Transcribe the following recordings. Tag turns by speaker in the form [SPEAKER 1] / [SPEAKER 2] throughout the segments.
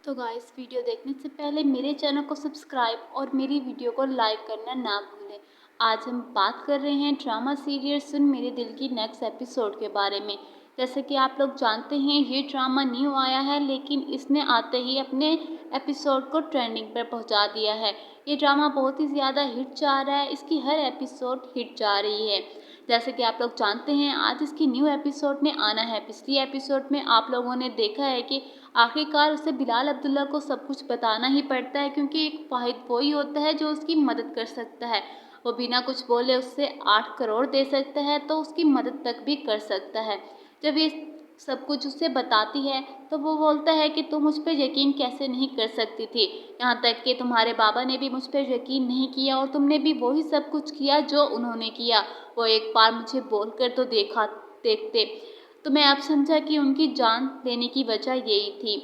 [SPEAKER 1] तो guys video देखने से पहले मेरे चैनल को सब्सक्राइब और मेरी वीडियो को लाइक करना ना भूलें। आज हम बात कर रहे हैं ड्रामा सीरियल सुन मेरे दिल की नेक्स्ट एपिसोड के बारे में। जैसे कि आप लोग जानते हैं ये ड्रामा न्यू आया है, लेकिन इसने आते ही अपने एपिसोड को ट्रेंडिंग पर पहुंचा दिया है। ये ड्रामा बहुत ही ज़्यादा हिट जा रहा है, इसकी हर एपिसोड हिट जा रही है। जैसे कि आप लोग जानते हैं आज इसकी न्यू एपिसोड में आना है। पिछली एपिसोड में आप लोगों ने देखा है कि आखिरकार उसे बिलाल अब्दुल्ला को सब कुछ बताना ही पड़ता है, क्योंकि एक वाहिद वो ही होता है जो उसकी मदद कर सकता है। वो बिना कुछ बोले उससे 8 करोड़ दे सकता है, तो उसकी मदद तक भी कर सकता है। जब ये सब कुछ उसे बताती है तो वो बोलता है कि तुम मुझ पर यकीन कैसे नहीं कर सकती थी, यहाँ तक कि तुम्हारे बाबा ने भी मुझ पर यकीन नहीं किया और तुमने भी वही सब कुछ किया जो उन्होंने किया। वो एक बार मुझे बोलकर तो देखते तो मैं अब समझा कि उनकी जान लेने की वजह यही थी।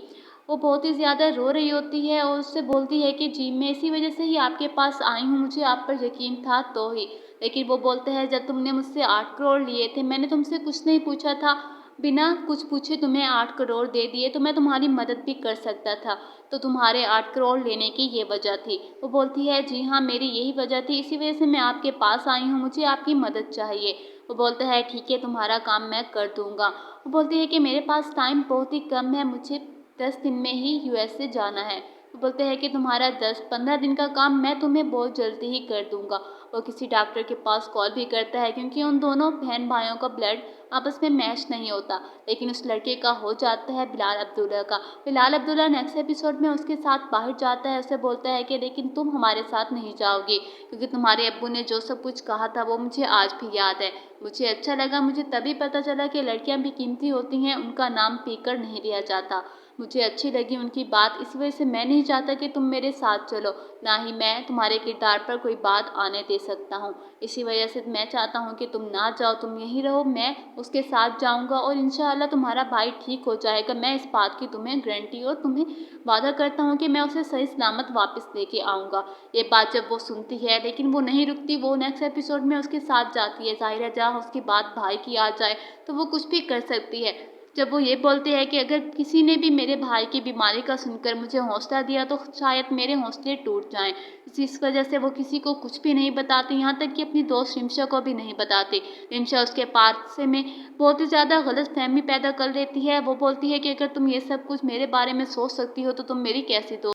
[SPEAKER 1] वो बहुत ही ज़्यादा रो रही होती है और उससे बोलती है कि जी मैं इसी वजह से ही आपके पास आई हूँ, मुझे आप पर यकीन था तो ही। लेकिन वो बोलते हैं जब तुमने मुझसे 8 करोड़ लिए थे, मैंने तुमसे कुछ नहीं पूछा था, बिना कुछ पूछे तुम्हें 8 करोड़ दे दिए, तो मैं तुम्हारी मदद भी कर सकता था। तो तुम्हारे 8 करोड़ लेने की ये वजह थी। वो बोलती है जी हाँ मेरी यही वजह थी, इसी वजह से मैं आपके पास आई हूँ, मुझे आपकी मदद चाहिए। वो बोलता है ठीक है तुम्हारा काम मैं कर दूंगा। वो बोलती है कि मेरे पास टाइम बहुत ही कम है, मुझे 10 दिन में ही यूएसए जाना है। वो बोलते हैं कि तुम्हारा 10-15 दिन का काम मैं तुम्हें बहुत जल्दी ही कर दूंगा। वो किसी डॉक्टर के पास कॉल भी करता है, क्योंकि उन दोनों बहन भाइयों का ब्लड आपस में मैच नहीं होता। लेकिन उस लड़के का हो जाता है बिलाल अब्दुल्ला का। बिलाल अब्दुल्ला नेक्स्ट एपिसोड में उसके साथ बाहर जाता है, उसे बोलता है कि लेकिन तुम हमारे साथ नहीं जाओगी, क्योंकि तुम्हारे अब्बू ने जो सब कुछ कहा था वो मुझे आज भी याद है। मुझे अच्छा लगा, मुझे तभी पता चला कि लड़कियां भी कीमती होती हैं, उनका नाम पीकर नहीं लिया जाता। मुझे अच्छी लगी उनकी बात, इस वजह से मैं नहीं चाहता कि तुम मेरे साथ चलो, ना ही मैं तुम्हारे किरदार पर कोई बात आने दे सकता हूँ। इसी वजह से मैं चाहता हूँ कि तुम ना जाओ, तुम यहीं रहो, मैं उसके साथ जाऊँगा और इंशाअल्लाह तुम्हारा भाई ठीक हो जाएगा। मैं इस बात की तुम्हें गारंटी और तुम्हें वादा करता हूँ कि मैं उसे सही सलामत वापस लेके आऊँगा। ये बात जब वो सुनती है, लेकिन वो नहीं रुकती, वो नेक्स्ट एपिसोड में उसके साथ जाती है। ज़ाहिर है जहाँ उसकी बात भाई की आ जाए तो वो कुछ भी कर सकती है। जब वो ये बोलते हैं कि अगर किसी ने भी मेरे भाई की बीमारी का सुनकर मुझे हौसला दिया तो शायद मेरे हौसले टूट जाएं, इस वजह से वो किसी को कुछ भी नहीं बताती, यहाँ तक कि अपनी दोस्त रिमशा को भी नहीं बताती। रिमशा उसके पास से में बहुत ही ज़्यादा गलत फहमी पैदा कर देती है। वो बोलती है कि अगर तुम ये सब कुछ मेरे बारे में सोच सकती हो तो तुम मेरी कैसी दोस्त